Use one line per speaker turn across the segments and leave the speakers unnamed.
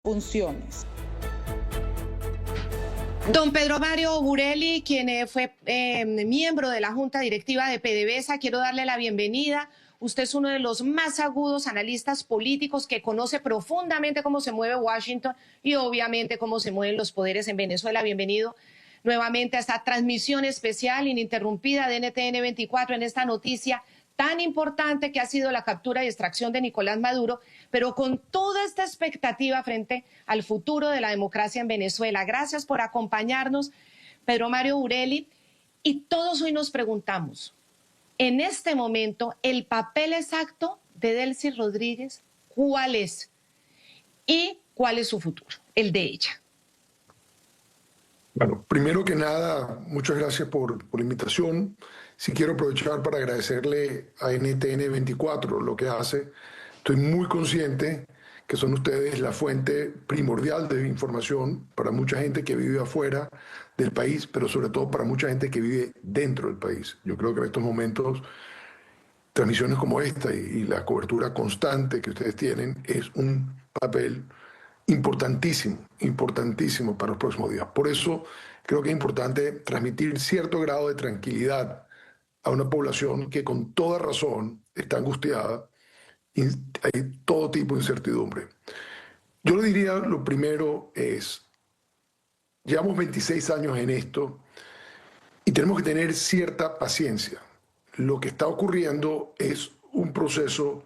funciones.
Don Pedro Mario Burelli, quien fue miembro de la Junta Directiva de PDVSA, quiero darle la bienvenida. Usted es uno de los más agudos analistas políticos que conoce profundamente cómo se mueve Washington y obviamente cómo se mueven los poderes en Venezuela. Bienvenido nuevamente a esta transmisión especial ininterrumpida de NTN 24 en esta noticia tan importante que ha sido la captura y extracción de Nicolás Maduro, pero con toda esta expectativa frente al futuro de la democracia en Venezuela. Gracias por acompañarnos, Pedro Mario Burelli. Y todos hoy nos preguntamos, en este momento, el papel exacto de Delcy Rodríguez, ¿cuál es? ¿Y cuál es su futuro, el de ella?
Bueno, primero que nada, muchas gracias por la invitación. Sí quiero aprovechar para agradecerle a NTN 24 lo que hace. Estoy muy consciente que son ustedes la fuente primordial de información para mucha gente que vive afuera del país, pero sobre todo para mucha gente que vive dentro del país. Yo creo que en estos momentos transmisiones como esta y la cobertura constante que ustedes tienen es un papel importantísimo, importantísimo para los próximos días. Por eso creo que es importante transmitir cierto grado de tranquilidad a una población que con toda razón está angustiada y hay todo tipo de incertidumbre. Yo le diría, lo primero es, llevamos 26 años en esto y tenemos que tener cierta paciencia. Lo que está ocurriendo es un proceso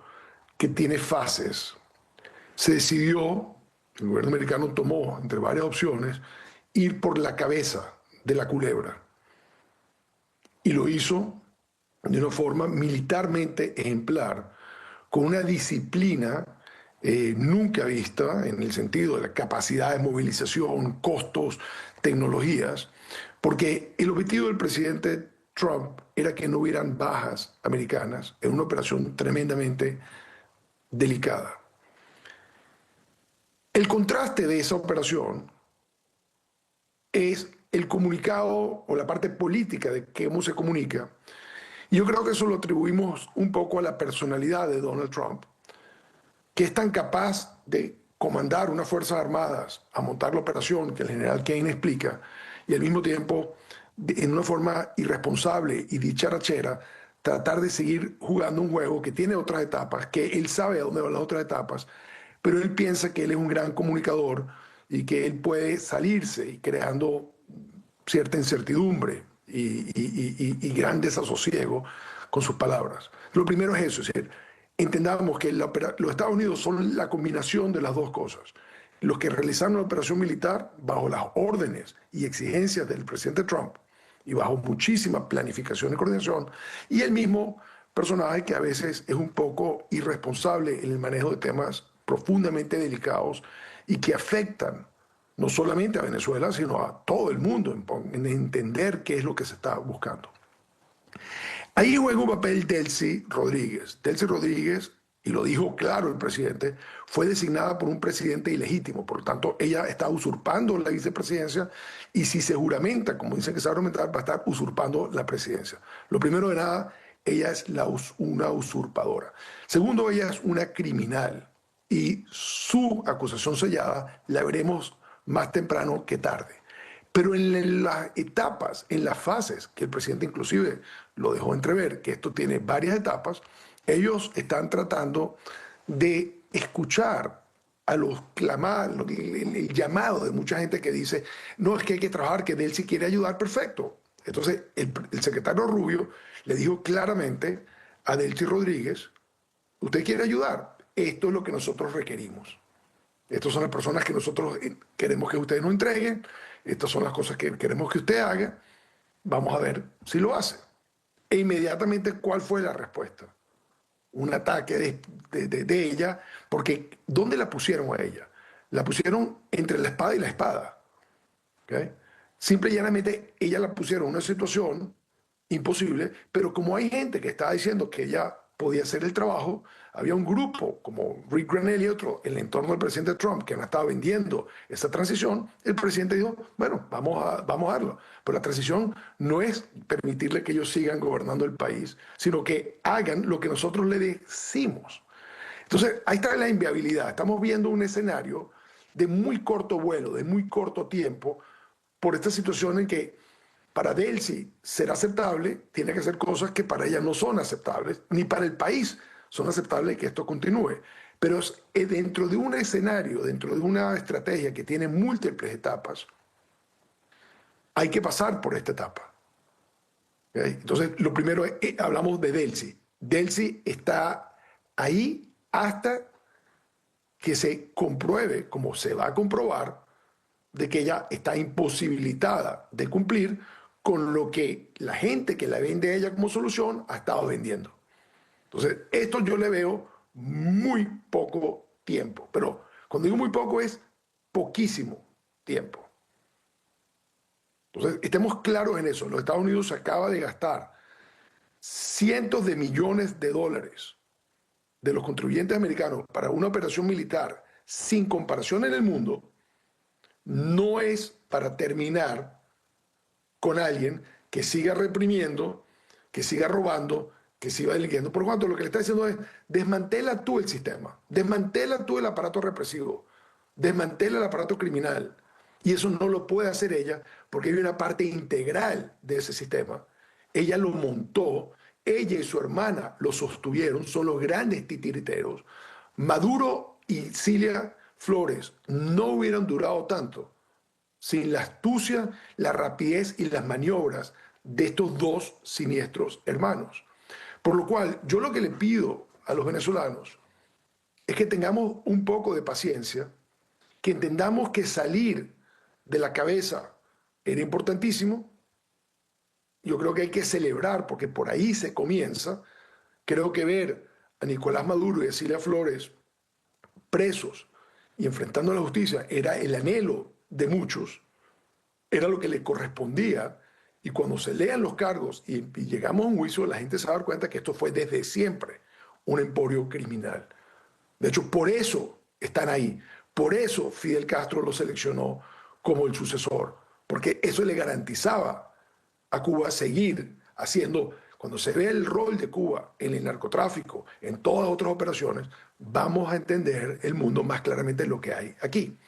que tiene fases. Se decidió, el gobierno americano tomó, entre varias opciones, ir por la cabeza de la culebra. Y lo hizo de una forma militarmente ejemplar, con una disciplina nunca vista en el sentido de la capacidad de movilización, costos, tecnologías, porque el objetivo del presidente Trump era que no hubieran bajas americanas en una operación tremendamente delicada. El contraste de esa operación es el comunicado o la parte política de cómo se comunica. Y yo creo que eso lo atribuimos un poco a la personalidad de Donald Trump, que es tan capaz de comandar unas Fuerzas Armadas a montar la operación que el general Kane explica, y al mismo tiempo, en una forma irresponsable y dicharachera, tratar de seguir jugando un juego que tiene otras etapas, que él sabe a dónde van las otras etapas, pero él piensa que él es un gran comunicador y que él puede salirse y creando cierta incertidumbre y gran desasosiego con sus palabras. Lo primero es eso, es decir, entendamos que los Estados Unidos son la combinación de las dos cosas. Los que realizaron la operación militar bajo las órdenes y exigencias del presidente Trump y bajo muchísima planificación y coordinación, y el mismo personaje que a veces es un poco irresponsable en el manejo de temas profundamente delicados y que afectan no solamente a Venezuela, sino a todo el mundo en entender qué es lo que se está buscando. Ahí juega un papel Delcy Rodríguez. Delcy Rodríguez, y lo dijo claro el presidente, fue designada por un presidente ilegítimo. Por lo tanto, ella está usurpando la vicepresidencia y si se juramenta, como dicen que se va a juramentar, va a estar usurpando la presidencia. Lo primero de nada, ella es una usurpadora. Segundo, ella es una criminal y su acusación sellada la veremos más temprano que tarde. Pero en las etapas, en las fases, que el presidente inclusive lo dejó entrever, que esto tiene varias etapas, ellos están tratando de escuchar a los clamados, el llamado de mucha gente que dice, no, es que hay que trabajar, que Delcy quiere ayudar, perfecto. Entonces el secretario Rubio le dijo claramente a Delcy Rodríguez, usted quiere ayudar, esto es lo que nosotros requerimos. Estas son las personas que nosotros queremos que ustedes nos entreguen. Estas son las cosas que queremos que usted haga. Vamos a ver si lo hace. E inmediatamente, ¿cuál fue la respuesta? Un ataque de ella, porque ¿dónde la pusieron a ella? La pusieron entre la espada y la espada. ¿Okay? Simple y llanamente, ella la pusieron en una situación imposible, pero como hay gente que estaba diciendo que ella podía hacer el trabajo, había un grupo como Rick Grenell y otro en el entorno del presidente Trump que no estaba vendiendo esa transición. El presidente dijo, bueno, vamos a darlo. Pero la transición no es permitirle que ellos sigan gobernando el país, sino que hagan lo que nosotros le decimos. Entonces, ahí está la inviabilidad. Estamos viendo un escenario de muy corto vuelo, de muy corto tiempo, por esta situación en que para Delcy ser aceptable, tiene que hacer cosas que para ella no son aceptables, ni para el país son aceptables que esto continúe. Pero dentro de un escenario, dentro de una estrategia que tiene múltiples etapas, hay que pasar por esta etapa. ¿Okay? Entonces, lo primero es, hablamos de Delcy. Delcy está ahí hasta que se compruebe, como se va a comprobar, de que ella está imposibilitada de cumplir con lo que la gente que la vende a ella como solución ha estado vendiendo. Entonces, esto yo le veo muy poco tiempo, pero cuando digo muy poco es poquísimo tiempo. Entonces, estemos claros en eso. Los Estados Unidos acaba de gastar cientos de millones de dólares de los contribuyentes americanos para una operación militar sin comparación en el mundo. No es para terminar con alguien que siga reprimiendo, que siga robando, que siga delinquiendo. Por lo tanto, lo que le está diciendo es, desmantela tú el sistema, desmantela tú el aparato represivo, desmantela el aparato criminal. Y eso no lo puede hacer ella porque hay una parte integral de ese sistema. Ella lo montó, ella y su hermana lo sostuvieron, son los grandes titiriteros. Maduro y Cilia Flores no hubieran durado tanto sin la astucia, la rapidez y las maniobras de estos dos siniestros hermanos. Por lo cual, yo lo que le pido a los venezolanos es que tengamos un poco de paciencia, que entendamos que salir de la cabeza era importantísimo. Yo creo que hay que celebrar, porque por ahí se comienza. Creo que ver a Nicolás Maduro y a Cilia Flores presos y enfrentando a la justicia era el anhelo de muchos, era lo que le correspondía. Y cuando se lean los cargos y llegamos a un juicio, la gente se va a dar cuenta que esto fue desde siempre un emporio criminal. De hecho, por eso están ahí. Por eso Fidel Castro lo seleccionó como el sucesor, porque eso le garantizaba a Cuba seguir haciendo. Cuando se ve el rol de Cuba en el narcotráfico, en todas otras operaciones, vamos a entender el mundo más claramente lo que hay aquí.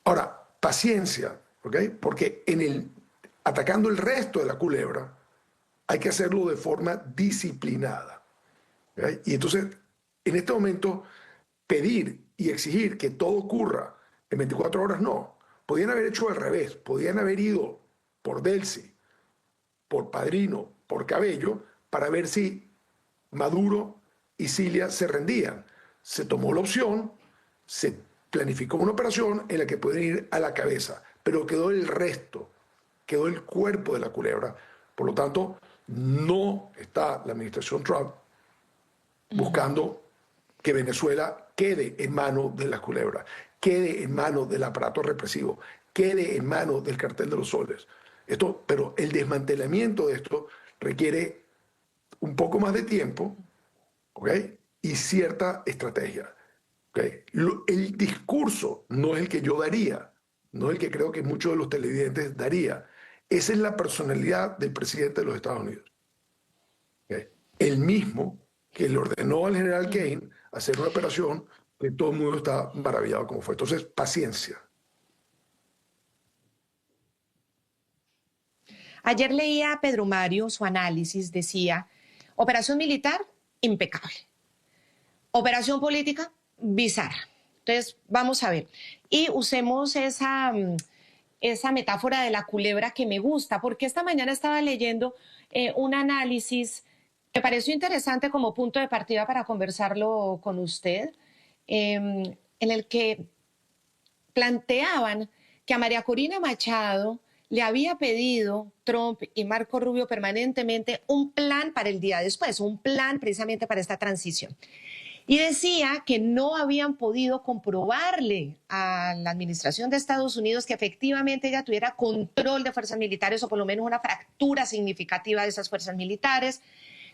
Ahora, paciencia, ¿ok? Porque atacando el resto de la culebra, hay que hacerlo de forma disciplinada. ¿Okay? Y entonces, en este momento, pedir y exigir que todo ocurra en 24 horas, no. Podían haber hecho al revés, podían haber ido por Delcy, por Padrino, por Cabello, para ver si Maduro y Cilia se rendían. Se tomó la opción, se planificó una operación en la que pueden ir a la cabeza, pero quedó el resto, quedó el cuerpo de la culebra. Por lo tanto, no está la administración Trump buscando que Venezuela quede en manos de la culebra, quede en manos del aparato represivo, quede en manos del cartel de los soles. Pero el desmantelamiento de esto requiere un poco más de tiempo, ¿ok? Y cierta estrategia. ¿Okay? El discurso no es el que yo daría, no es el que creo que muchos de los televidentes daría. Esa es la personalidad del presidente de los Estados Unidos. ¿Okay? El mismo que le ordenó al general Kane hacer una operación que todo el mundo está maravillado como fue. Entonces, paciencia.
Ayer leía a Pedro Mario, su análisis decía, operación militar, impecable. Operación política, bizarra. Entonces, vamos a ver. Y usemos esa metáfora de la culebra que me gusta, porque esta mañana estaba leyendo un análisis que me pareció interesante como punto de partida para conversarlo con usted, en el que planteaban que a María Corina Machado le había pedido Trump y Marco Rubio permanentemente un plan para el día después, un plan precisamente para esta transición. Y decía que no habían podido comprobarle a la administración de Estados Unidos que efectivamente ella tuviera control de fuerzas militares o por lo menos una fractura significativa de esas fuerzas militares,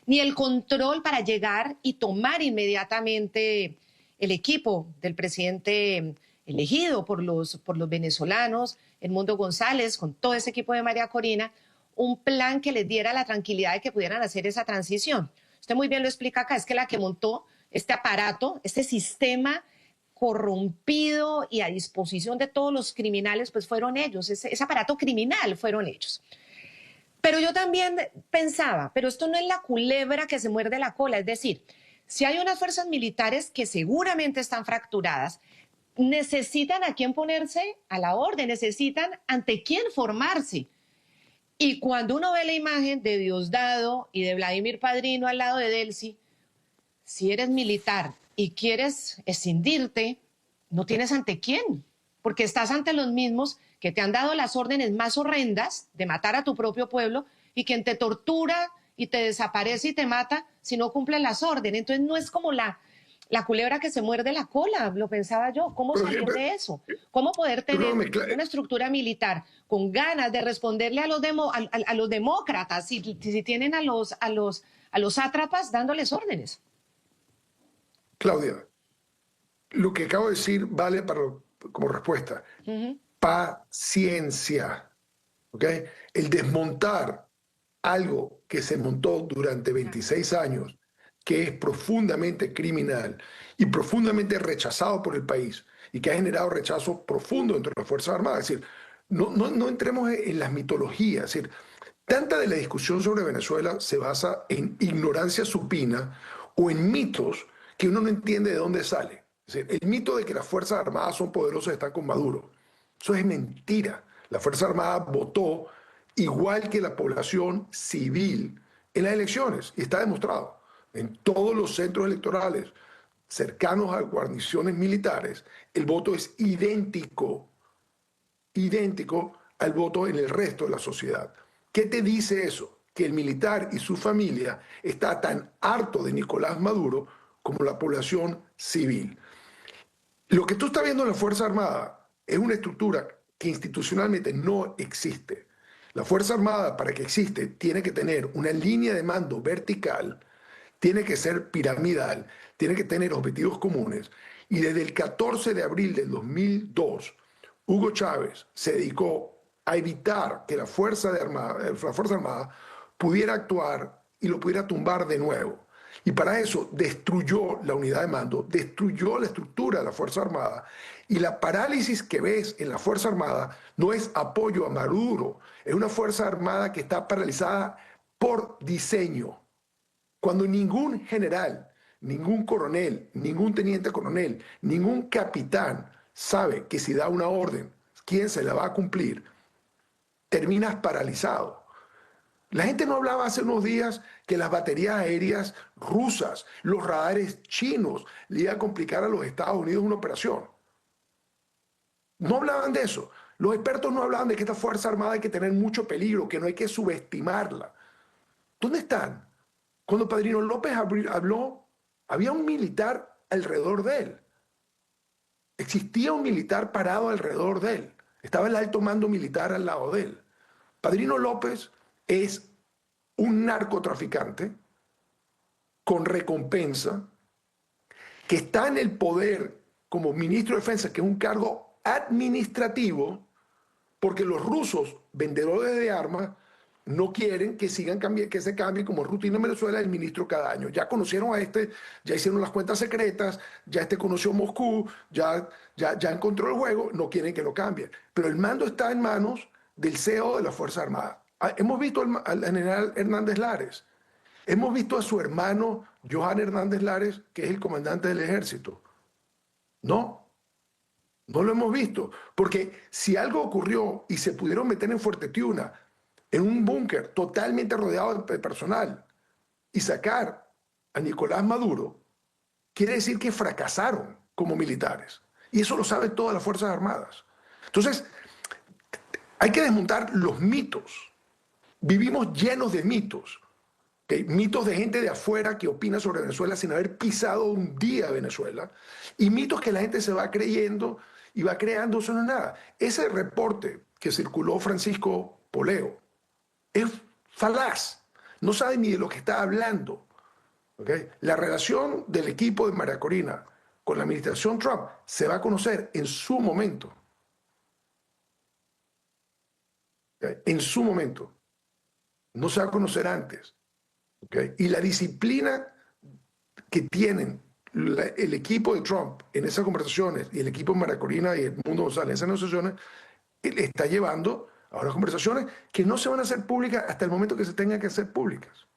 ni el control para llegar y tomar inmediatamente el equipo del presidente elegido por los venezolanos, Edmundo González, con todo ese equipo de María Corina, un plan que les diera la tranquilidad de que pudieran hacer esa transición. Usted muy bien lo explica acá, es que la que montó este aparato, este sistema corrompido y a disposición de todos los criminales, pues fueron ellos, ese aparato criminal fueron ellos. Pero yo también pensaba, pero esto no es la culebra que se muerde la cola, es decir, si hay unas fuerzas militares que seguramente están fracturadas, necesitan a quién ponerse a la orden, necesitan ante quién formarse. Y cuando uno ve la imagen de Diosdado y de Vladimir Padrino al lado de Delcy, si eres militar y quieres escindirte, no tienes ante quién, porque estás ante los mismos que te han dado las órdenes más horrendas de matar a tu propio pueblo y quien te tortura y te desaparece y te mata si no cumple las órdenes. Entonces no es como la culebra que se muerde la cola, lo pensaba yo. ¿Cómo salir de eso? ¿Cómo poder tener una estructura militar con ganas de responderle a los demócratas si tienen a los sátrapas dándoles órdenes?
Claudia, lo que acabo de decir vale como respuesta. Paciencia. ¿Okay? El desmontar algo que se montó durante 26 años, que es profundamente criminal y profundamente rechazado por el país y que ha generado rechazo profundo entre las Fuerzas Armadas. Es decir, no entremos en las mitologías. Es decir, tanta de la discusión sobre Venezuela se basa en ignorancia supina o en mitos que uno no entiende de dónde sale. Es decir, el mito de que las Fuerzas Armadas son poderosas están con Maduro. Eso es mentira. La Fuerza Armada votó igual que la población civil en las elecciones y está demostrado. En todos los centros electorales cercanos a guarniciones militares, el voto es idéntico al voto en el resto de la sociedad. ¿Qué te dice eso? Que el militar y su familia está tan harto de Nicolás Maduro como la población civil. Lo que tú estás viendo en la Fuerza Armada es una estructura que institucionalmente no existe. La Fuerza Armada, para que existe, tiene que tener una línea de mando vertical, tiene que ser piramidal, tiene que tener objetivos comunes. Y desde el 14 de abril del 2002, Hugo Chávez se dedicó a evitar que la Fuerza Armada pudiera actuar y lo pudiera tumbar de nuevo. Y para eso destruyó la unidad de mando, destruyó la estructura de la Fuerza Armada. Y la parálisis que ves en la Fuerza Armada no es apoyo a Maduro, es una Fuerza Armada que está paralizada por diseño. Cuando ningún general, ningún coronel, ningún teniente coronel, ningún capitán sabe que si da una orden, quién se la va a cumplir, terminas paralizado. La gente no hablaba hace unos días que las baterías aéreas rusas, los radares chinos, le iban a complicar a los Estados Unidos una operación. No hablaban de eso. Los expertos no hablaban de que esta Fuerza Armada hay que tener mucho peligro, que no hay que subestimarla. ¿Dónde están? Cuando Padrino López habló, había un militar alrededor de él. Existía un militar parado alrededor de él. Estaba el alto mando militar al lado de él. Padrino López es un narcotraficante con recompensa que está en el poder como ministro de Defensa, que es un cargo administrativo, porque los rusos, vendedores de armas, no quieren que que se cambie como rutina en Venezuela el ministro cada año. Ya conocieron a este, ya hicieron las cuentas secretas, ya este conoció Moscú, ya encontró el juego, no quieren que lo cambien. Pero el mando está en manos del CEO de la Fuerza Armada. Hemos visto al general Hernández Lares, hemos visto a su hermano Johan Hernández Lares, que es el comandante del ejército. No lo hemos visto, porque si algo ocurrió y se pudieron meter en Fuerte Tiuna, en un búnker totalmente rodeado de personal, y sacar a Nicolás Maduro, quiere decir que fracasaron como militares. Y eso lo saben todas las Fuerzas Armadas. Entonces, hay que desmontar los mitos. Vivimos llenos de mitos. ¿Okay? Mitos de gente de afuera que opina sobre Venezuela sin haber pisado un día Venezuela. Y mitos que la gente se va creyendo y va creando, eso no es nada. Ese reporte que circuló Francisco Poleo es falaz. No sabe ni de lo que está hablando. ¿Okay? La relación del equipo de María Corina con la administración Trump se va a conocer en su momento. ¿Okay? En su momento. No se va a conocer antes. ¿Okay? Y la disciplina que tienen el equipo de Trump en esas conversaciones y el equipo de María Corina y Edmundo González en esas negociaciones, él está llevando a unas conversaciones que no se van a hacer públicas hasta el momento que se tengan que hacer públicas.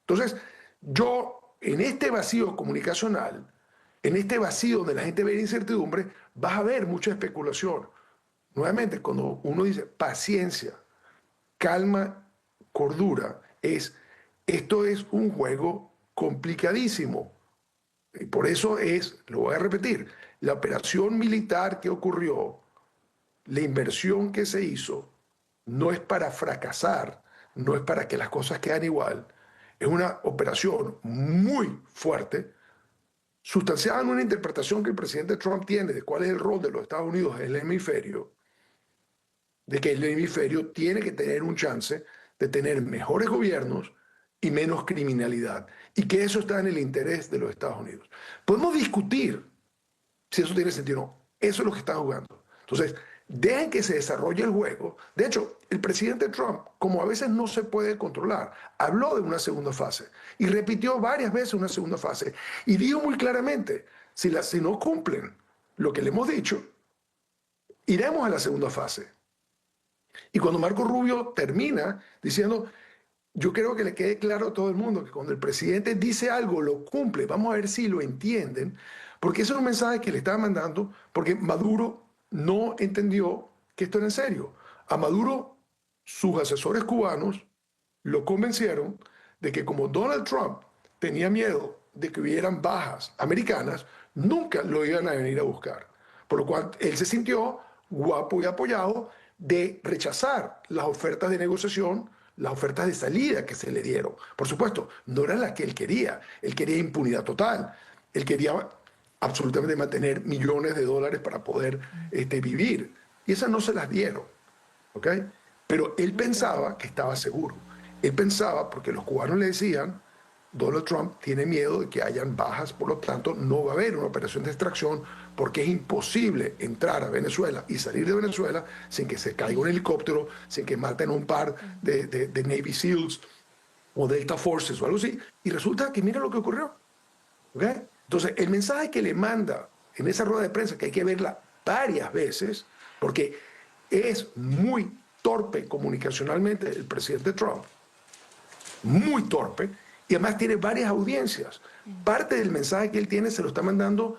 Entonces, yo, en este vacío comunicacional, en este vacío donde la gente ve incertidumbre, vas a ver mucha especulación. Nuevamente, cuando uno dice paciencia, calma, cordura, esto es un juego complicadísimo. Y por eso lo voy a repetir, la operación militar que ocurrió, la inversión que se hizo, no es para fracasar, no es para que las cosas queden igual. Es una operación muy fuerte, sustanciada en una interpretación que el presidente Trump tiene de cuál es el rol de los Estados Unidos en el hemisferio, de que el hemisferio tiene que tener un chance de tener mejores gobiernos y menos criminalidad, y que eso está en el interés de los Estados Unidos. Podemos discutir si eso tiene sentido o no. Eso es lo que está jugando. Entonces, dejen que se desarrolle el juego. De hecho, el presidente Trump, como a veces no se puede controlar, habló de una segunda fase y repitió varias veces una segunda fase y dijo muy claramente, si no cumplen lo que le hemos dicho, iremos a la segunda fase. Y cuando Marco Rubio termina diciendo, yo creo que le quede claro a todo el mundo que cuando el presidente dice algo, lo cumple. Vamos a ver si lo entienden, porque ese es un mensaje que le estaba mandando, porque Maduro no entendió que esto era en serio. A Maduro, sus asesores cubanos lo convencieron de que como Donald Trump tenía miedo de que hubieran bajas americanas, nunca lo iban a venir a buscar. Por lo cual él se sintió guapo y apoyado de rechazar las ofertas de negociación, las ofertas de salida que se le dieron. Por supuesto, no era la que él quería impunidad total, él quería absolutamente mantener millones de dólares para poder vivir, y esas no se las dieron, ¿ok? Pero él pensaba que estaba seguro, él pensaba, porque los cubanos le decían, Donald Trump tiene miedo de que hayan bajas, por lo tanto no va a haber una operación de extracción porque es imposible entrar a Venezuela y salir de Venezuela sin que se caiga un helicóptero, sin que maten un par de Navy SEALs o Delta Forces o algo así. Y resulta que mira lo que ocurrió. ¿Okay? Entonces, el mensaje que le manda en esa rueda de prensa, que hay que verla varias veces, porque es muy torpe comunicacionalmente el presidente Trump, muy torpe, y además tiene varias audiencias. Parte del mensaje que él tiene se lo está mandando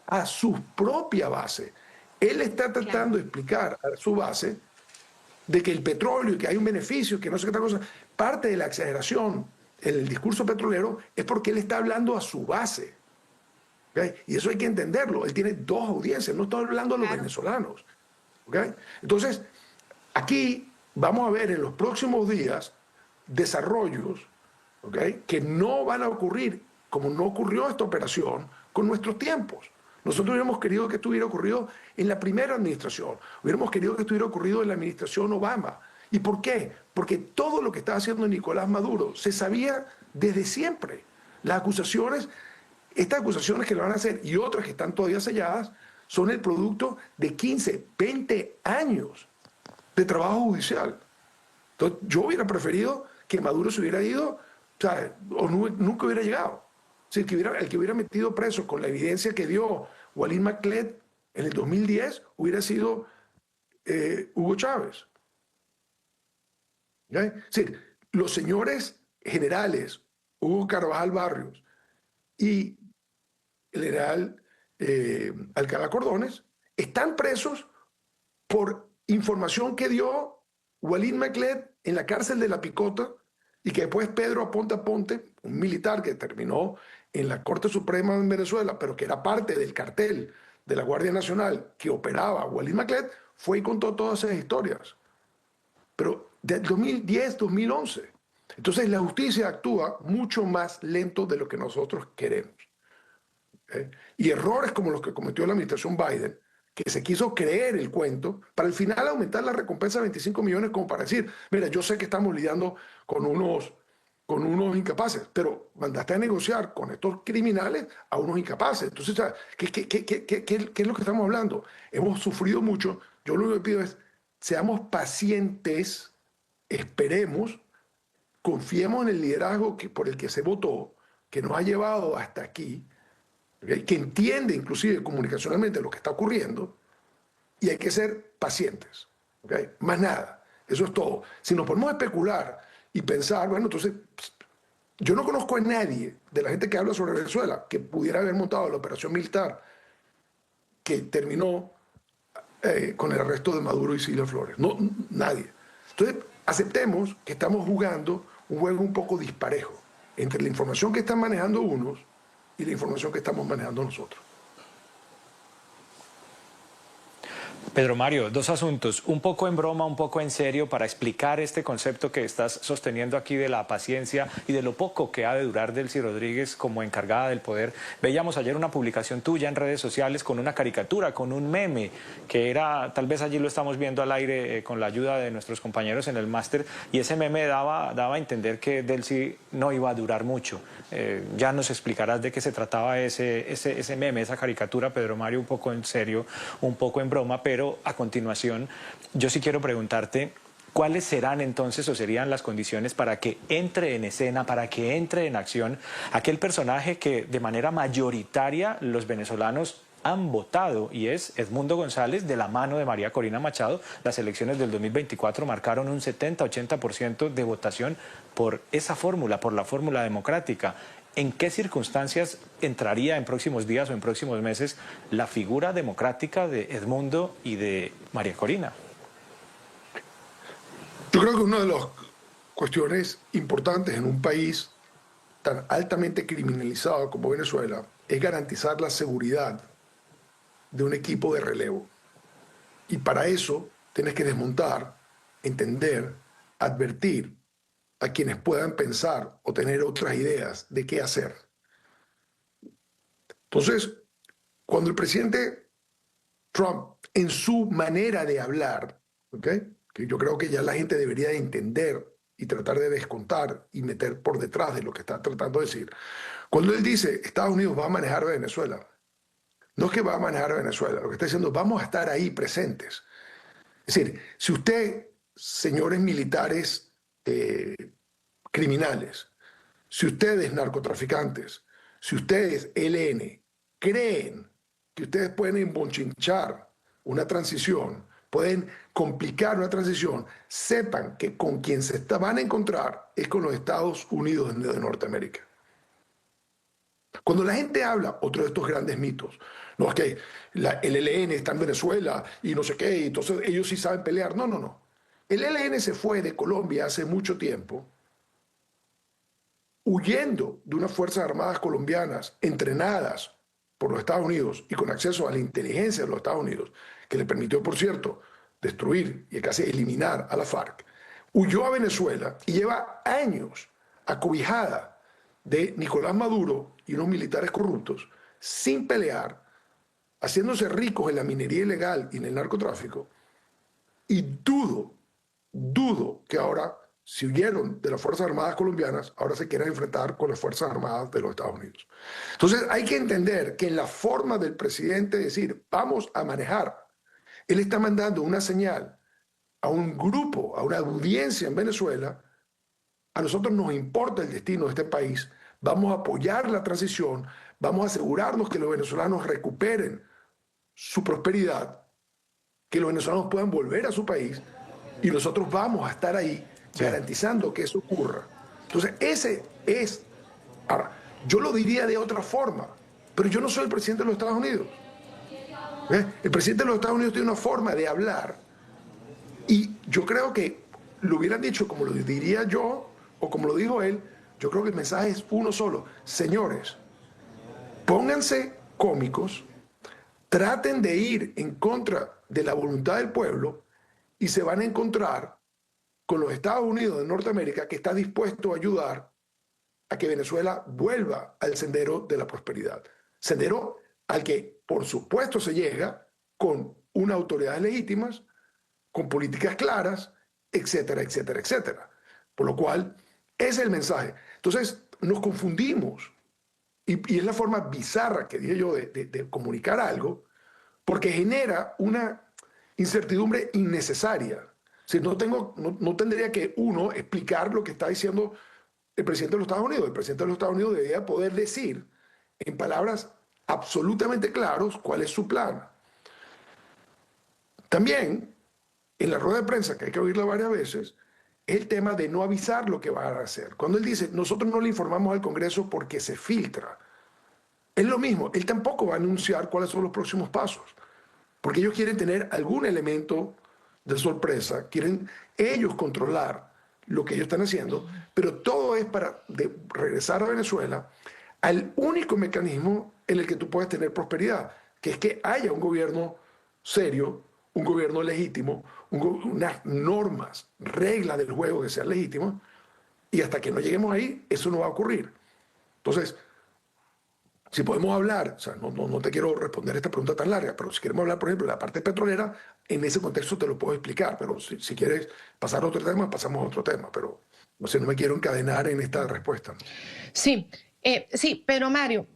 a su propia base. Él está tratando de explicar a su base de que el petróleo y que hay un beneficio, que no sé qué otra cosa. Parte de la exageración en el discurso petrolero es porque él está hablando a su base. ¿Okay? Y eso hay que entenderlo. Él tiene dos audiencias, no está hablando a los venezolanos. ¿Okay? Entonces, aquí vamos a ver en los próximos días desarrollos, ¿okay?, que no van a ocurrir, como no ocurrió esta operación, con nuestros tiempos. Nosotros hubiéramos querido que esto hubiera ocurrido en la primera administración, hubiéramos querido que esto hubiera ocurrido en la administración Obama. ¿Y por qué? Porque todo lo que estaba haciendo Nicolás Maduro se sabía desde siempre. Las acusaciones, estas acusaciones que le van a hacer y otras que están todavía selladas, son el producto de 15, 20 años de trabajo judicial. Entonces, yo hubiera preferido que Maduro se hubiera ido, o nunca hubiera llegado. Si el que hubiera metido preso con la evidencia que dio Walid Maclet en el 2010 hubiera sido Hugo Chávez. ¿Okay? Es decir, los señores generales, Hugo Carvajal Barrios y el general Alcalá Cordones, están presos por información que dio Walid Maclet en la cárcel de La Picota y que después Pedro Aponte Aponte, un militar que terminó en la Corte Suprema en Venezuela, pero que era parte del cartel de la Guardia Nacional que operaba Walid Maclet, fue y contó todas esas historias. Pero de 2010, 2011. Entonces la justicia actúa mucho más lento de lo que nosotros queremos. Y errores como los que cometió la administración Biden, que se quiso creer el cuento, para al final aumentar la recompensa a 25 millones como para decir, mira, yo sé que estamos lidiando con unos incapaces, pero mandaste a negociar con estos criminales a unos incapaces. Entonces, ¿qué es lo que estamos hablando? Hemos sufrido mucho. Yo lo único que pido es, seamos pacientes, esperemos, confiemos en el liderazgo por el que se votó, que nos ha llevado hasta aquí, ¿ok? Que entiende inclusive comunicacionalmente lo que está ocurriendo, y hay que ser pacientes, ¿ok? Más nada, eso es todo. Si nos ponemos a especular y pensar, bueno, entonces yo no conozco a nadie de la gente que habla sobre Venezuela que pudiera haber montado la operación militar que terminó con el arresto de Maduro y Silvia Flores. No, nadie. Entonces, aceptemos que estamos jugando un juego un poco disparejo entre la información que están manejando unos y la información que estamos manejando nosotros.
Pedro Mario, dos asuntos, un poco en broma, un poco en serio, para explicar este concepto que estás sosteniendo aquí de la paciencia y de lo poco que ha de durar Delcy Rodríguez como encargada del poder. Veíamos ayer una publicación tuya en redes sociales con una caricatura, con un meme, que era, tal vez allí lo estamos viendo al aire con la ayuda de nuestros compañeros en el máster, y ese meme daba a entender que Delcy no iba a durar mucho. Ya nos explicarás de qué se trataba ese meme, esa caricatura, Pedro Mario, un poco en serio, un poco en broma, pero a continuación yo sí quiero preguntarte cuáles serán entonces o serían las condiciones para que entre en escena, para que entre en acción aquel personaje que de manera mayoritaria los venezolanos han votado, y es Edmundo González, de la mano de María Corina Machado. Las elecciones del 2024 marcaron un 70-80% de votación por esa fórmula, por la fórmula democrática. ¿En qué circunstancias entraría en próximos días o en próximos meses la figura democrática de Edmundo y de María Corina?
Yo creo que una de las cuestiones importantes en un país tan altamente criminalizado como Venezuela es garantizar la seguridad de un equipo de relevo. Y para eso tienes que desmontar, entender, advertir a quienes puedan pensar o tener otras ideas de qué hacer. Entonces, cuando el presidente Trump, en su manera de hablar, ¿okay?, que yo creo que ya la gente debería de entender y tratar de descontar y meter por detrás de lo que está tratando de decir, cuando él dice Estados Unidos va a manejar Venezuela, no es que va a manejar Venezuela, lo que está diciendo, vamos a estar ahí presentes. Es decir, si usted, señores militares criminales, si ustedes narcotraficantes, si ustedes ELN creen que ustedes pueden embonchinchar una transición, pueden complicar una transición, sepan que con quien se van a encontrar es con los Estados Unidos de Norteamérica. Cuando la gente habla, otro de estos grandes mitos, no es que el ELN está en Venezuela y no sé qué, y entonces ellos sí saben pelear. No, no, no. El ELN se fue de Colombia hace mucho tiempo huyendo de unas Fuerzas Armadas colombianas entrenadas por los Estados Unidos y con acceso a la inteligencia de los Estados Unidos, que le permitió, por cierto, destruir y casi eliminar a la FARC, huyó a Venezuela y lleva años acobijada de Nicolás Maduro y unos militares corruptos, sin pelear, haciéndose ricos en la minería ilegal y en el narcotráfico, y dudo que ahora, si huyeron de las Fuerzas Armadas colombianas, ahora se quieran enfrentar con las Fuerzas Armadas de los Estados Unidos. Entonces hay que entender que en la forma del presidente de decir, vamos a manejar, él está mandando una señal a un grupo, a una audiencia en Venezuela: a nosotros nos importa el destino de este país, vamos a apoyar la transición, vamos a asegurarnos que los venezolanos recuperen su prosperidad, que los venezolanos puedan volver a su país, y nosotros vamos a estar ahí garantizando que eso ocurra. Entonces, ese es... Ahora, yo lo diría de otra forma, pero yo no soy el presidente de los Estados Unidos. El presidente de los Estados Unidos tiene una forma de hablar, y yo creo que lo hubieran dicho como lo diría yo o como lo dijo él. Yo creo que el mensaje es uno solo: señores, pónganse cómicos, traten de ir en contra de la voluntad del pueblo y se van a encontrar con los Estados Unidos de Norteamérica, que está dispuesto a ayudar a que Venezuela vuelva al sendero de la prosperidad. Sendero al que, por supuesto, se llega con unas autoridades legítimas, con políticas claras, etcétera, etcétera, etcétera. Por lo cual, ese es el mensaje. Entonces, nos confundimos. Y es la forma bizarra que dije yo de comunicar algo, porque genera una incertidumbre innecesaria. Si no tendría que uno explicar lo que está diciendo el presidente de los Estados Unidos. El presidente de los Estados Unidos debería poder decir en palabras absolutamente claros cuál es su plan. También, en la rueda de prensa, que hay que oírla varias veces, es el tema de no avisar lo que van a hacer. Cuando él dice, nosotros no le informamos al Congreso porque se filtra, es lo mismo, él tampoco va a anunciar cuáles son los próximos pasos, porque ellos quieren tener algún elemento de sorpresa, quieren ellos controlar lo que ellos están haciendo, pero todo es para regresar a Venezuela al único mecanismo en el que tú puedes tener prosperidad, que es que haya un gobierno serio, un gobierno legítimo, unas normas, reglas del juego que sean legítimas, y hasta que no lleguemos ahí, eso no va a ocurrir. Entonces, si podemos hablar, o sea, no te quiero responder esta pregunta tan larga, pero si queremos hablar, por ejemplo, de la parte petrolera, en ese contexto te lo puedo explicar, pero si quieres pasar a otro tema, pasamos a otro tema, pero no sé, no me quiero encadenar en esta respuesta.
Sí, sí, pero Mario,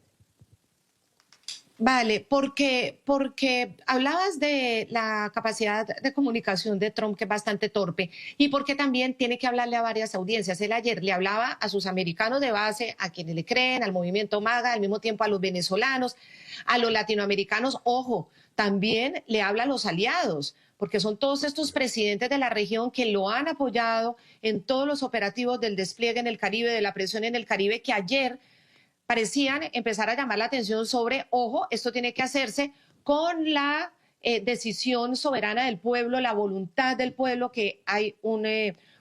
vale, porque hablabas de la capacidad de comunicación de Trump, que es bastante torpe, y porque también tiene que hablarle a varias audiencias. Él ayer le hablaba a sus americanos de base, a quienes le creen, al movimiento MAGA, al mismo tiempo a los venezolanos, a los latinoamericanos. Ojo, también le habla a los aliados, porque son todos estos presidentes de la región que lo han apoyado en todos los operativos del despliegue en el Caribe, de la presión en el Caribe, que ayer parecían empezar a llamar la atención sobre, ojo, esto tiene que hacerse con la decisión soberana del pueblo, la voluntad del pueblo, que hay un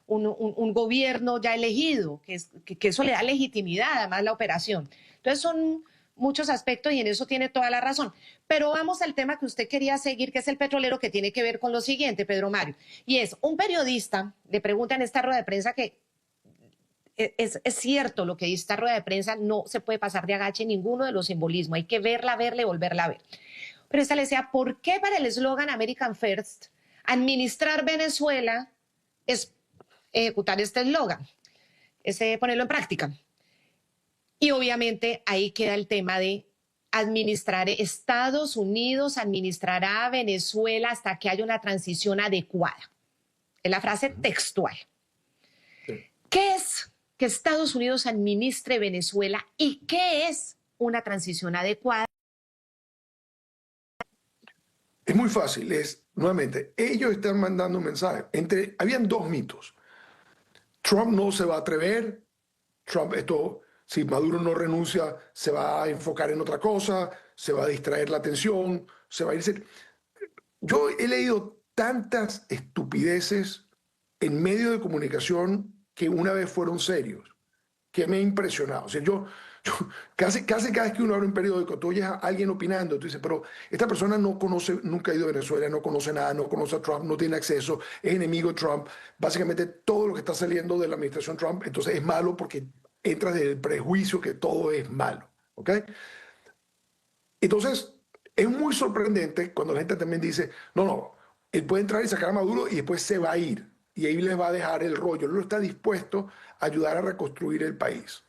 gobierno ya elegido, que eso le da legitimidad además a la operación. Entonces son muchos aspectos y en eso tiene toda la razón. Pero vamos al tema que usted quería seguir, que es el petrolero, que tiene que ver con lo siguiente, Pedro Mario. Y es, un periodista le pregunta en esta rueda de prensa que es cierto lo que dice esta rueda de prensa, no se puede pasar de agache ninguno de los simbolismos, hay que verla, verla y volverla a ver. Pero esta le decía, ¿por qué para el eslogan American First, administrar Venezuela es ejecutar este eslogan, es ponerlo en práctica? Y obviamente ahí queda el tema de administrar Estados Unidos, administrará a Venezuela hasta que haya una transición adecuada. Es la frase textual. Sí. ¿Qué es que Estados Unidos administre Venezuela y qué es una transición adecuada?
Es muy fácil, nuevamente, ellos están mandando un mensaje. Habían dos mitos. Trump no se va a atrever, si Maduro no renuncia, se va a enfocar en otra cosa, se va a distraer la atención, se va a irse. Yo he leído tantas estupideces en medios de comunicación que una vez fueron serios, que me ha impresionado. O sea, yo casi cada vez que uno abre un periódico, tú oyes a alguien opinando, tú dices, pero esta persona no conoce, nunca ha ido a Venezuela, no conoce nada, no conoce a Trump, no tiene acceso, es enemigo de Trump. Básicamente todo lo que está saliendo de la administración Trump, entonces es malo porque entras del prejuicio que todo es malo. ¿Ok? Entonces, es muy sorprendente cuando la gente también dice, no, él puede entrar y sacar a Maduro y después se va a ir. Y ahí les va a dejar el rollo. Él no está dispuesto a ayudar a reconstruir el país.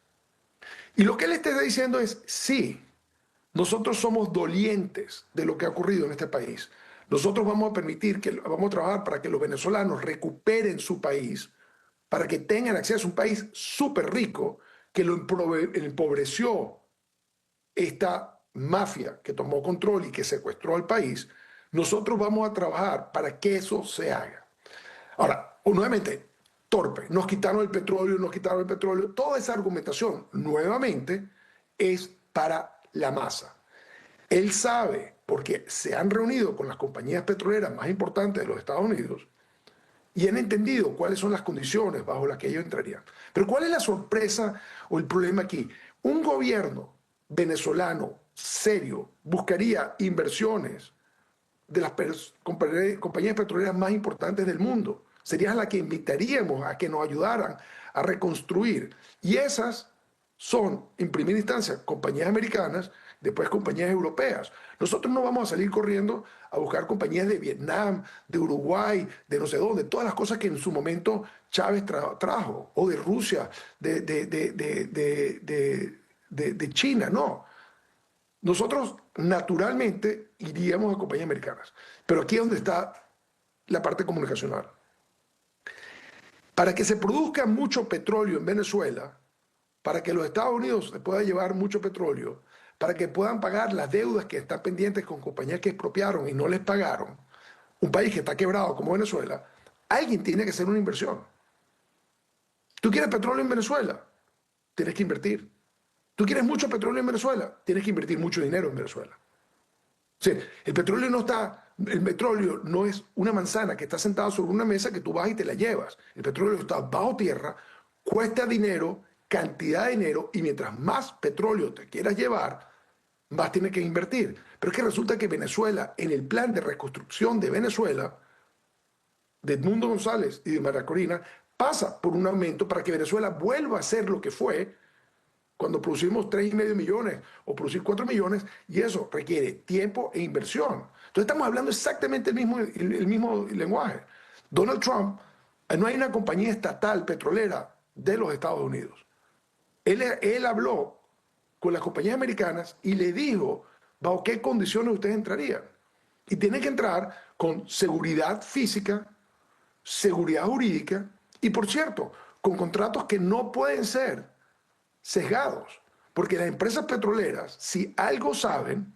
Y lo que él está diciendo es, sí, nosotros somos dolientes de lo que ha ocurrido en este país. Nosotros vamos a trabajar para que los venezolanos recuperen su país, para que tengan acceso a un país súper rico que lo empobreció esta mafia que tomó control y que secuestró al país. Nosotros vamos a trabajar para que eso se haga. Ahora, nuevamente, torpe, nos quitaron el petróleo, toda esa argumentación, nuevamente, es para la masa. Él sabe, porque se han reunido con las compañías petroleras más importantes de los Estados Unidos y han entendido cuáles son las condiciones bajo las que ellos entrarían. Pero ¿cuál es la sorpresa o el problema aquí? Un gobierno venezolano serio buscaría inversiones de las compañías petroleras más importantes del mundo. Serían las que invitaríamos a que nos ayudaran a reconstruir. Y esas son, en primera instancia, compañías americanas, después compañías europeas. Nosotros no vamos a salir corriendo a buscar compañías de Vietnam, de Uruguay, de no sé dónde, todas las cosas que en su momento Chávez trajo, o de Rusia, de China, no. Nosotros naturalmente iríamos a compañías americanas. Pero aquí es donde está la parte comunicacional. Para que se produzca mucho petróleo en Venezuela, para que los Estados Unidos se pueda llevar mucho petróleo, para que puedan pagar las deudas que están pendientes con compañías que expropiaron y no les pagaron, un país que está quebrado como Venezuela, alguien tiene que hacer una inversión. ¿Tú quieres petróleo en Venezuela? Tienes que invertir. ¿Tú quieres mucho petróleo en Venezuela? Tienes que invertir mucho dinero en Venezuela. O sea, el petróleo no es una manzana que está sentada sobre una mesa que tú vas y te la llevas. El petróleo está bajo tierra, cuesta dinero, cantidad de dinero, y mientras más petróleo te quieras llevar, más tienes que invertir. Pero es que resulta que Venezuela, en el plan de reconstrucción de Venezuela, de Edmundo González y de María Corina, pasa por un aumento para que Venezuela vuelva a ser lo que fue cuando producimos 3,5 millones o producir 4 millones, y eso requiere tiempo e inversión. Entonces estamos hablando exactamente el mismo lenguaje. Donald Trump, no hay una compañía estatal petrolera de los Estados Unidos. Él habló con las compañías americanas y le dijo bajo qué condiciones ustedes entrarían. Y tienen que entrar con seguridad física, seguridad jurídica y, por cierto, con contratos que no pueden ser sesgados, porque las empresas petroleras, si algo saben,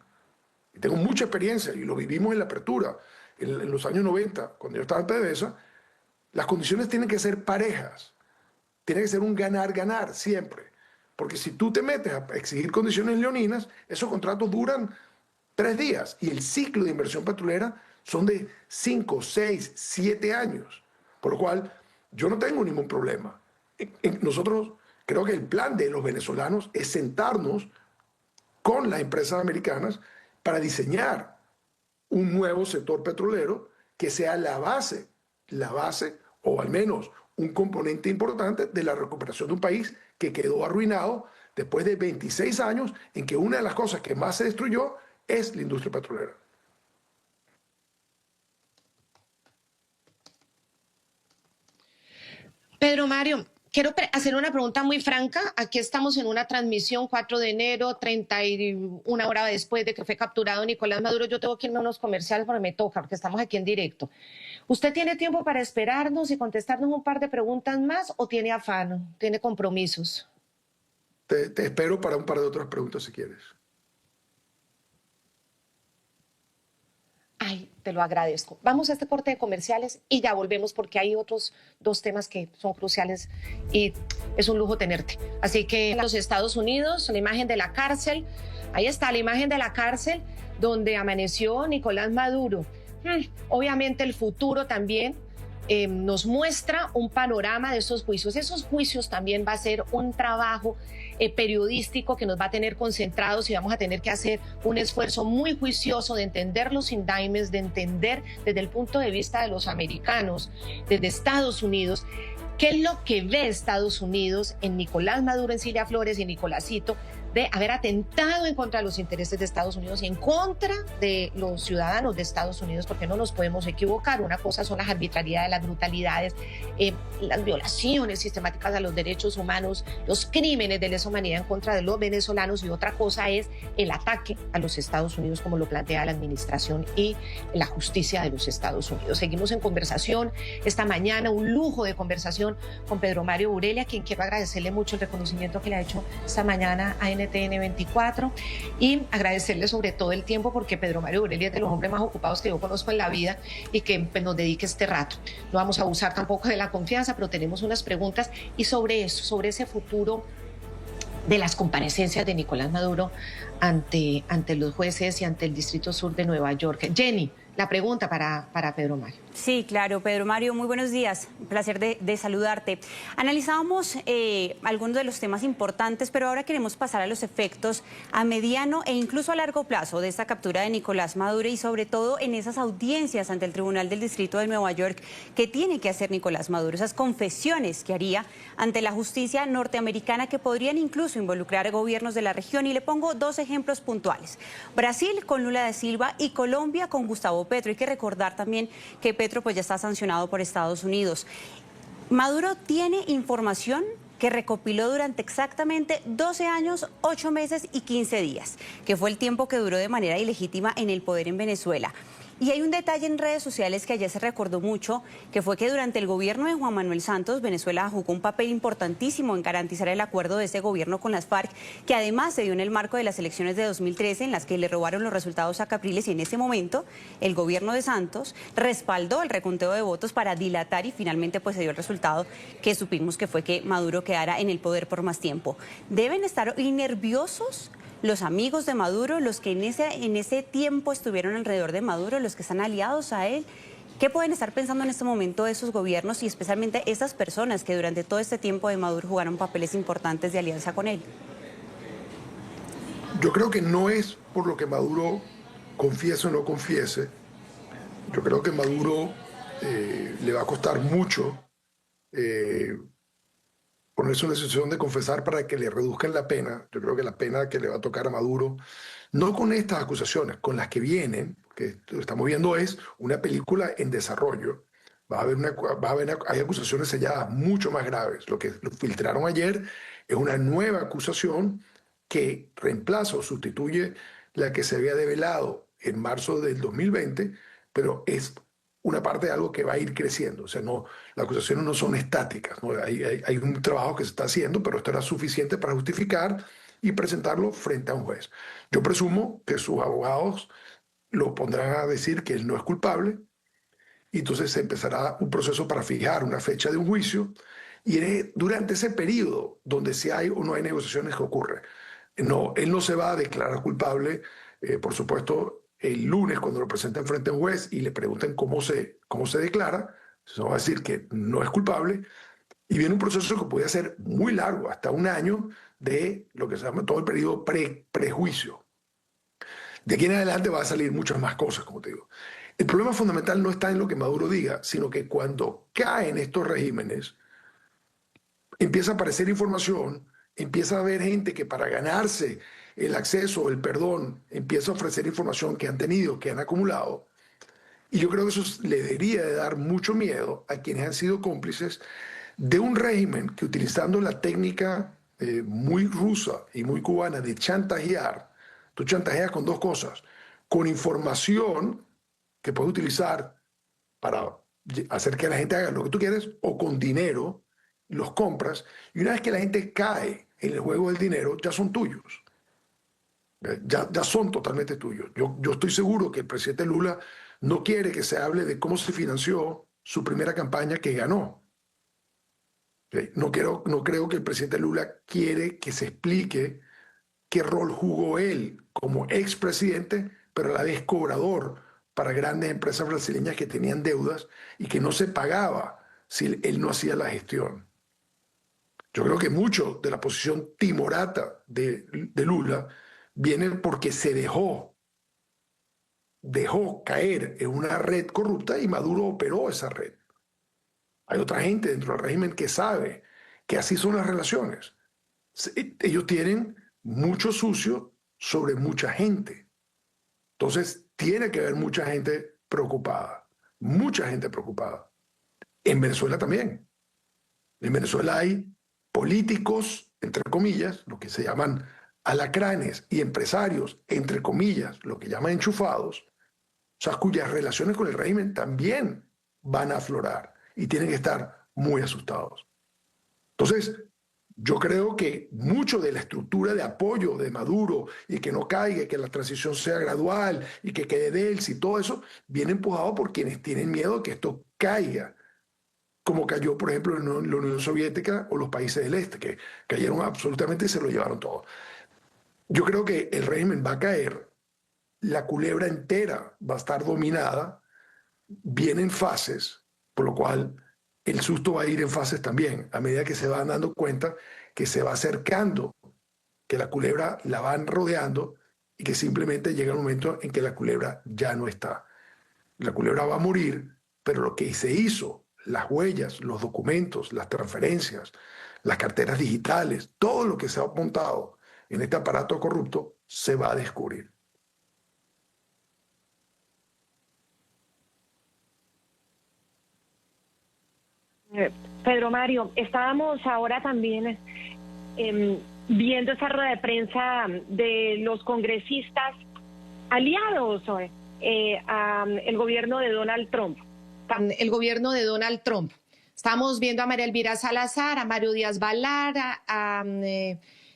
y tengo mucha experiencia y lo vivimos en la apertura en los años 90, cuando yo estaba en PDVSA, las condiciones tienen que ser parejas, tiene que ser un ganar-ganar siempre, porque si tú te metes a exigir condiciones leoninas, esos contratos duran 3 días y el ciclo de inversión petrolera son de 5, 6, 7 años, por lo cual yo no tengo ningún problema. Nosotros creo que el plan de los venezolanos es sentarnos con las empresas americanas para diseñar un nuevo sector petrolero que sea la base o al menos un componente importante de la recuperación de un país que quedó arruinado después de 26 años en que una de las cosas que más se destruyó es la industria petrolera.
Pedro Mario, quiero hacer una pregunta muy franca. Aquí estamos en una transmisión 4 de enero, 31 horas después de que fue capturado Nicolás Maduro. Yo tengo que irme a unos comerciales porque me toca, porque estamos aquí en directo. ¿Usted tiene tiempo para esperarnos y contestarnos un par de preguntas más o tiene afán, tiene compromisos?
Te espero para un par de otras preguntas si quieres.
Ay, te lo agradezco. Vamos a este corte de comerciales y ya volvemos porque hay otros 2 temas que son cruciales y es un lujo tenerte. Así que los Estados Unidos, la imagen de la cárcel, ahí está la imagen de la cárcel donde amaneció Nicolás Maduro. Obviamente el futuro también nos muestra un panorama de esos juicios. Esos juicios también va a ser un trabajo periodístico que nos va a tener concentrados y vamos a tener que hacer un esfuerzo muy juicioso de entender los indictments, de entender desde el punto de vista de los americanos, desde Estados Unidos, qué es lo que ve Estados Unidos en Nicolás Maduro, en Cilia Flores y Nicolásito, de haber atentado en contra de los intereses de Estados Unidos y en contra de los ciudadanos de Estados Unidos, porque no nos podemos equivocar. Una cosa son las arbitrariedades, las brutalidades, las violaciones sistemáticas a los derechos humanos, los crímenes de lesa humanidad en contra de los venezolanos, y otra cosa es el ataque a los Estados Unidos, como lo plantea la administración y la justicia de los Estados Unidos. Seguimos en conversación esta mañana, un lujo de conversación con Pedro Mario Burelli, a quien quiero agradecerle mucho el reconocimiento que le ha hecho esta mañana a NTN 24 y agradecerle sobre todo el tiempo, porque Pedro Mario Burelli es de los hombres más ocupados que yo conozco en la vida y que pues, nos dedique este rato. No vamos a abusar tampoco de la confianza, pero tenemos unas preguntas y sobre eso, sobre ese futuro de las comparecencias de Nicolás Maduro ante los jueces y ante el Distrito Sur de Nueva York. Jenny, la pregunta para Pedro Mario.
Sí, claro, Pedro Mario, muy buenos días, un placer de saludarte. Analizábamos algunos de los temas importantes, pero ahora queremos pasar a los efectos a mediano e incluso a largo plazo de esta captura de Nicolás Maduro y sobre todo en esas audiencias ante el Tribunal del Distrito de Nueva York que tiene que hacer Nicolás Maduro, esas confesiones que haría ante la justicia norteamericana que podrían incluso involucrar a gobiernos de la región. Y le pongo 2 ejemplos puntuales. Brasil con Lula da Silva y Colombia con Gustavo Petro. Hay que recordar también que Petro pues ya está sancionado por Estados Unidos. Maduro tiene información que recopiló durante exactamente 12 años, 8 meses y 15 días, que fue el tiempo que duró de manera ilegítima en el poder en Venezuela. Y hay un detalle en redes sociales que ayer se recordó mucho, que fue que durante el gobierno de Juan Manuel Santos, Venezuela jugó un papel importantísimo en garantizar el acuerdo de ese gobierno con las FARC, que además se dio en el marco de las elecciones de 2013, en las que le robaron los resultados a Capriles, y en ese momento el gobierno de Santos respaldó el reconteo de votos para dilatar, y finalmente pues se dio el resultado que supimos que fue que Maduro quedara en el poder por más tiempo. ¿Deben estar nerviosos los amigos de Maduro, los que en ese tiempo estuvieron alrededor de Maduro, los que están aliados a él? ¿Qué pueden estar pensando en este momento esos gobiernos y especialmente esas personas que durante todo este tiempo de Maduro jugaron papeles importantes de alianza con él?
Yo creo que no es por lo que Maduro confiese o no confiese. Yo creo que Maduro le va a costar mucho ponerse una decisión de confesar para que le reduzcan la pena. Yo creo que la pena que le va a tocar a Maduro, no con estas acusaciones, con las que vienen, que estamos viendo es una película en desarrollo. Hay acusaciones selladas mucho más graves. Lo que filtraron ayer es una nueva acusación que reemplaza o sustituye la que se había develado en marzo del 2020, pero es una parte de algo que va a ir creciendo. O sea, no, las acusaciones no son estáticas, ¿no? Hay un trabajo que se está haciendo, pero esto era suficiente para justificar y presentarlo frente a un juez. Yo presumo que sus abogados lo pondrán a decir que él no es culpable, y entonces se empezará un proceso para fijar una fecha de un juicio, y durante ese periodo donde si hay o no hay negociaciones que ocurre. No, él no se va a declarar culpable, por supuesto, el lunes cuando lo presenten frente a un juez y le pregunten cómo se declara, se va a decir que no es culpable, y viene un proceso que puede ser muy largo, hasta un año, de lo que se llama todo el periodo prejuicio. De aquí en adelante va a salir muchas más cosas, como te digo. El problema fundamental no está en lo que Maduro diga, sino que cuando caen estos regímenes, empieza a aparecer información, empieza a haber gente que para ganarse el acceso, el perdón, empieza a ofrecer información que han tenido, que han acumulado. Y yo creo que eso le debería de dar mucho miedo a quienes han sido cómplices de un régimen que, utilizando la técnica muy rusa y muy cubana de chantajear, tú chantajeas con dos cosas: con información que puedes utilizar para hacer que la gente haga lo que tú quieres, o con dinero, los compras, y una vez que la gente cae en el juego del dinero, ya son tuyos. Ya son totalmente tuyos. Yo estoy seguro que el presidente Lula no quiere que se hable de cómo se financió su primera campaña que ganó. No creo que el presidente Lula quiere que se explique qué rol jugó él como expresidente, pero a la vez cobrador para grandes empresas brasileñas que tenían deudas y que no se pagaba si él no hacía la gestión. Yo creo que mucho de la posición timorata de Lula viene porque se dejó caer en una red corrupta y Maduro operó esa red. Hay otra gente dentro del régimen que sabe que así son las relaciones. Ellos tienen mucho sucio sobre mucha gente. Entonces, tiene que haber mucha gente preocupada. Mucha gente preocupada. En Venezuela también. En Venezuela hay políticos, entre comillas, lo que se llaman alacranes, y empresarios, entre comillas, lo que llaman enchufados, o sea, cuyas relaciones con el régimen también van a aflorar y tienen que estar muy asustados. Entonces, yo creo que mucho de la estructura de apoyo de Maduro y que no caiga, que la transición sea gradual y que quede de él, y todo eso, viene empujado por quienes tienen miedo de que esto caiga, como cayó, por ejemplo, en la Unión Soviética o los países del este, que cayeron absolutamente y se lo llevaron todo. Yo creo que el régimen va a caer, la culebra entera va a estar dominada, vienen fases, por lo cual el susto va a ir en fases también, a medida que se van dando cuenta que se va acercando, que la culebra la van rodeando y que simplemente llega un momento en que la culebra ya no está. La culebra va a morir, pero lo que se hizo, las huellas, los documentos, las transferencias, las carteras digitales, todo lo que se ha montado en este aparato corrupto se va a descubrir.
Pedro Mario, estábamos ahora también viendo esa rueda de prensa de los congresistas aliados el gobierno de Donald Trump.
El gobierno de Donald Trump. Estamos viendo a María Elvira Salazar, a Mario Díaz Balar, a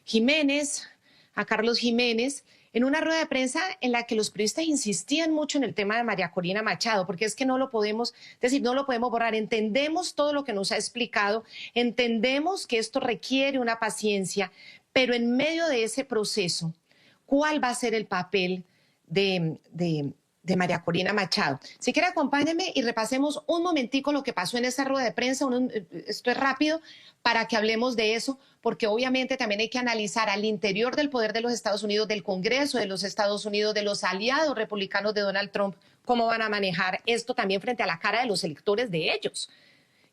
Jiménez, a Carlos Jiménez, en una rueda de prensa en la que los periodistas insistían mucho en el tema de María Corina Machado, porque es que no lo podemos decir, no lo podemos borrar. Entendemos todo lo que nos ha explicado, entendemos que esto requiere una paciencia, pero en medio de ese proceso, ¿cuál va a ser el papel de María Corina Machado? Si quiere, acompáñenme y repasemos un momentico lo que pasó en esa rueda de prensa. Esto es rápido para que hablemos de eso, porque obviamente también hay que analizar al interior del poder de los Estados Unidos, del Congreso de los Estados Unidos, de los aliados republicanos de Donald Trump, cómo van a manejar esto también frente a la cara de los electores de ellos.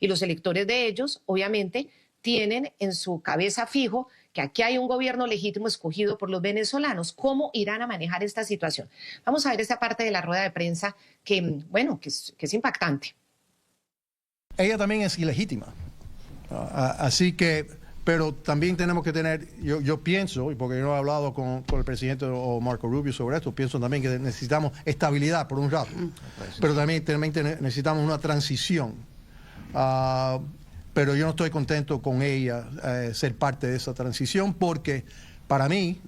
Y los electores de ellos, obviamente, tienen en su cabeza fijo que aquí hay un gobierno legítimo escogido por los venezolanos. ¿Cómo irán a manejar esta situación? Vamos a ver esa parte de la rueda de prensa que, bueno, que es impactante.
Ella también es ilegítima. Así que, pero también tenemos que tener, yo pienso, y porque yo no he hablado con el presidente o Marco Rubio sobre esto, pienso también que necesitamos estabilidad por un rato, pero también necesitamos una transición. Pero yo no estoy contento con ella ser parte de esa transición, porque para mí,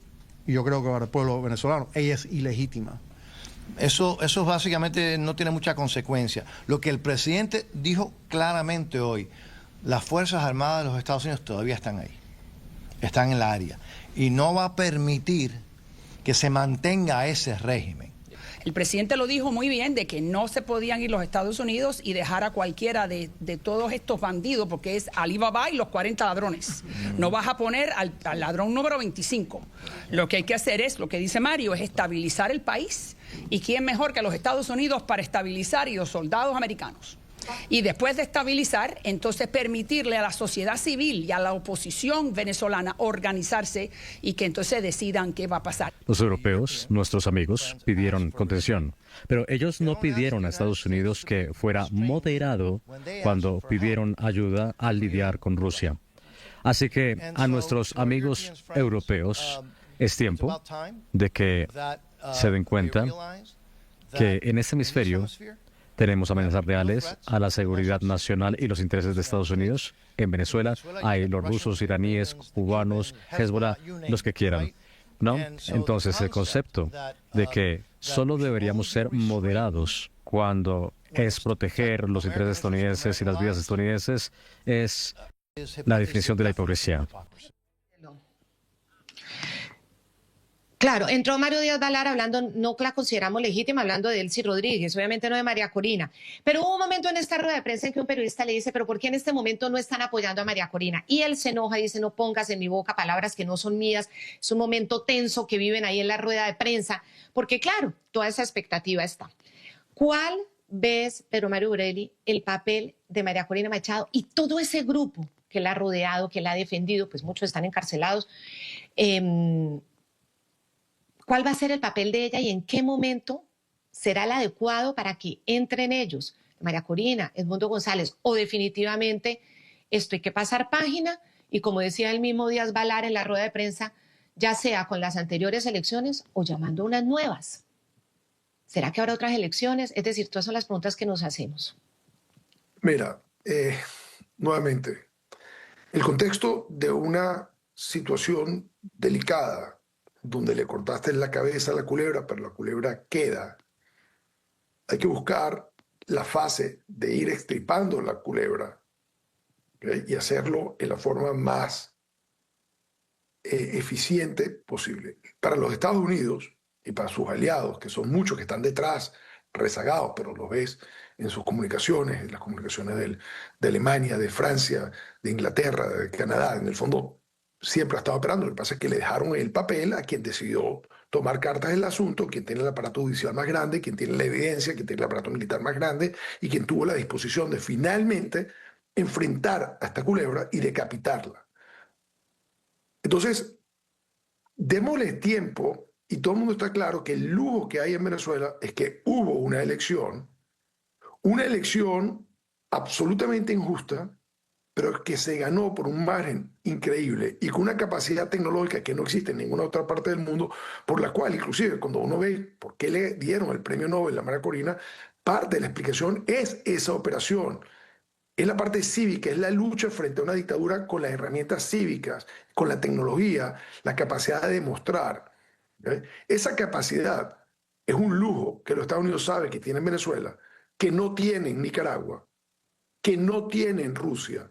y yo creo que para el pueblo venezolano, ella es ilegítima.
Eso básicamente no tiene mucha consecuencia. Lo que el presidente dijo claramente hoy, las Fuerzas Armadas de los Estados Unidos todavía están ahí, están en la área, y no va a permitir que se mantenga ese régimen.
El presidente lo dijo muy bien, de que no se podían ir los Estados Unidos y dejar a cualquiera de todos estos bandidos, porque es Ali Baba y los 40 ladrones. No vas a poner al ladrón número 25. Lo que hay que hacer es, lo que dice Mario, es estabilizar el país. ¿Y quién mejor que los Estados Unidos para estabilizar y los soldados americanos? Y después de estabilizar, entonces permitirle a la sociedad civil y a la oposición venezolana organizarse y que entonces decidan qué va a pasar.
Los europeos, nuestros amigos, pidieron contención, pero ellos no pidieron a Estados Unidos que fuera moderado cuando pidieron ayuda al lidiar con Rusia. Así que a nuestros amigos europeos es tiempo de que se den cuenta que en este hemisferio tenemos amenazas reales a la seguridad nacional y los intereses de Estados Unidos. En Venezuela hay los rusos, iraníes, cubanos, Hezbollah, los que quieran, ¿no? Entonces, el concepto de que solo deberíamos ser moderados cuando es proteger los intereses estadounidenses y las vidas estadounidenses es la definición de la hipocresía.
Claro, entró Mario Díaz Balar hablando, no la consideramos legítima, hablando de Delcy Rodríguez, obviamente no de María Corina. Pero hubo un momento en esta rueda de prensa en que un periodista le dice, pero ¿por qué en este momento no están apoyando a María Corina? Y él se enoja y dice, no pongas en mi boca palabras que no son mías. Es un momento tenso que viven ahí en la rueda de prensa, porque claro, toda esa expectativa está. ¿Cuál ves, Pedro Mario Burelli, el papel de María Corina Machado y todo ese grupo que la ha rodeado, que la ha defendido, pues muchos están encarcelados? ¿Cuál va a ser el papel de ella y en qué momento será el adecuado para que entren ellos? María Corina, Edmundo González, o definitivamente esto hay que pasar página y, como decía el mismo Díaz Balar en la rueda de prensa, ya sea con las anteriores elecciones o llamando a unas nuevas. ¿Será que habrá otras elecciones? Es decir, todas son las preguntas que nos hacemos.
Mira, nuevamente, el contexto de una situación delicada donde le cortaste la cabeza a la culebra, pero la culebra queda. Hay que buscar la fase de ir extirpando la culebra, ¿okay? Y hacerlo en la forma más eficiente posible. Para los Estados Unidos y para sus aliados, que son muchos que están detrás, rezagados, pero los ves en sus comunicaciones, en las comunicaciones de Alemania, de Francia, de Inglaterra, de Canadá, en el fondo siempre ha estado operando. Lo que pasa es que le dejaron el papel a quien decidió tomar cartas en el asunto, quien tiene el aparato judicial más grande, quien tiene la evidencia, quien tiene el aparato militar más grande y quien tuvo la disposición de finalmente enfrentar a esta culebra y decapitarla. Entonces, démosle tiempo y todo el mundo está claro que el lujo que hay en Venezuela es que hubo una elección absolutamente injusta, pero que se ganó por un margen increíble y con una capacidad tecnológica que no existe en ninguna otra parte del mundo, por la cual inclusive cuando uno ve por qué le dieron el premio Nobel a María Corina, parte de la explicación es esa operación. Es la parte cívica, es la lucha frente a una dictadura con las herramientas cívicas, con la tecnología, la capacidad de demostrar. ¿Okay? Esa capacidad es un lujo que los Estados Unidos saben que tiene en Venezuela, que no tiene en Nicaragua, que no tiene en Rusia,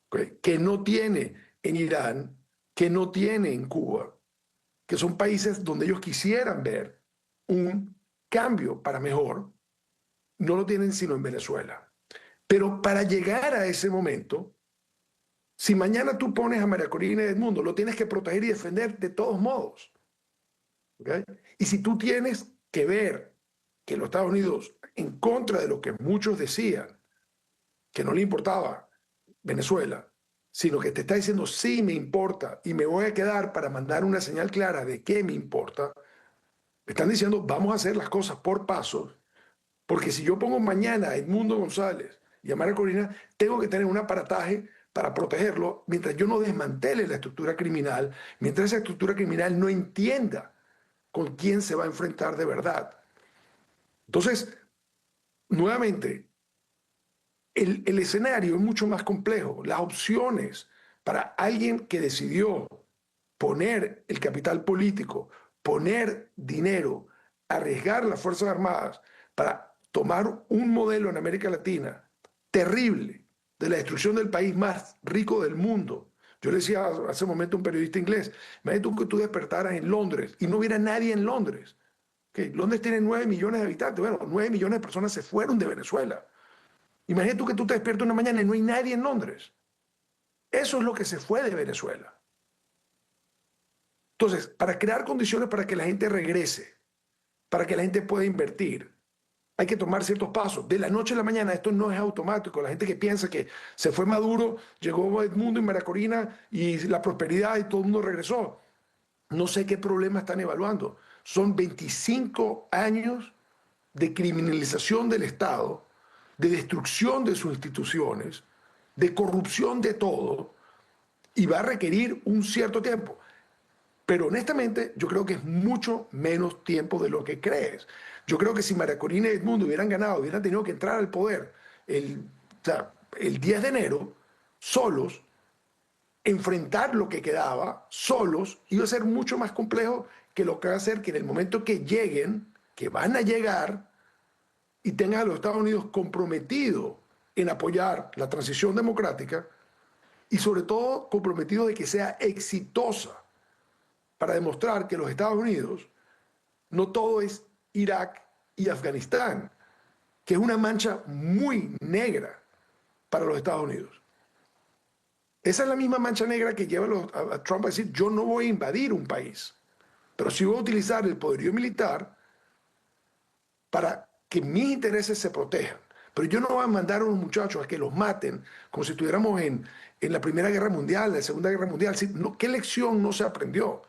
¿okay? Que no tiene en Irán, que no tiene en Cuba, que son países donde ellos quisieran ver un cambio para mejor, no lo tienen sino en Venezuela. Pero para llegar a ese momento, si mañana tú pones a María Corina Edmundo, lo tienes que proteger y defender de todos modos. ¿Okay? Y si tú tienes que ver que los Estados Unidos, en contra de lo que muchos decían, que no le importaba Venezuela, sino que te está diciendo sí me importa y me voy a quedar para mandar una señal clara de que me importa, están diciendo vamos a hacer las cosas por pasos, porque si yo pongo mañana a Edmundo González y a María Corina, tengo que tener un aparataje para protegerlo mientras yo no desmantele la estructura criminal, mientras esa estructura criminal no entienda con quién se va a enfrentar de verdad. Entonces, nuevamente, el escenario es mucho más complejo. Las opciones para alguien que decidió poner el capital político, poner dinero, arriesgar las Fuerzas Armadas para tomar un modelo en América Latina terrible de la destrucción del país más rico del mundo. Yo le decía hace un momento a un periodista inglés, imagínate tú que tú despertaras en Londres y no hubiera nadie en Londres. ¿Okay? Londres tiene 9 millones de habitantes. Bueno, 9 millones de personas se fueron de Venezuela. Imagínate tú que tú te despiertas una mañana y no hay nadie en Londres. Eso es lo que se fue de Venezuela. Entonces, para crear condiciones para que la gente regrese, para que la gente pueda invertir, hay que tomar ciertos pasos. De la noche a la mañana esto no es automático. La gente que piensa que se fue Maduro, llegó Edmundo y María Corina y la prosperidad y todo el mundo regresó. No sé qué problema están evaluando. Son 25 años de criminalización del Estado, de destrucción de sus instituciones, de corrupción de todo, y va a requerir un cierto tiempo. Pero honestamente, yo creo que es mucho menos tiempo de lo que crees. Yo creo que si María Corina y Edmundo hubieran ganado, hubieran tenido que entrar al poder el 10 de enero, solos, enfrentar lo que quedaba, solos, iba a ser mucho más complejo que lo que va a ser que en el momento que lleguen, que van a llegar, y tengan a los Estados Unidos comprometidos en apoyar la transición democrática y sobre todo comprometidos de que sea exitosa para demostrar que los Estados Unidos no todo es Irak y Afganistán, que es una mancha muy negra para los Estados Unidos. Esa es la misma mancha negra que lleva a Trump a decir yo no voy a invadir un país, pero sí voy a utilizar el poderío militar para que mis intereses se protejan. Pero yo no voy a mandar a unos muchachos a que los maten como si estuviéramos en la Primera Guerra Mundial, en la Segunda Guerra Mundial. ¿Qué lección no se aprendió?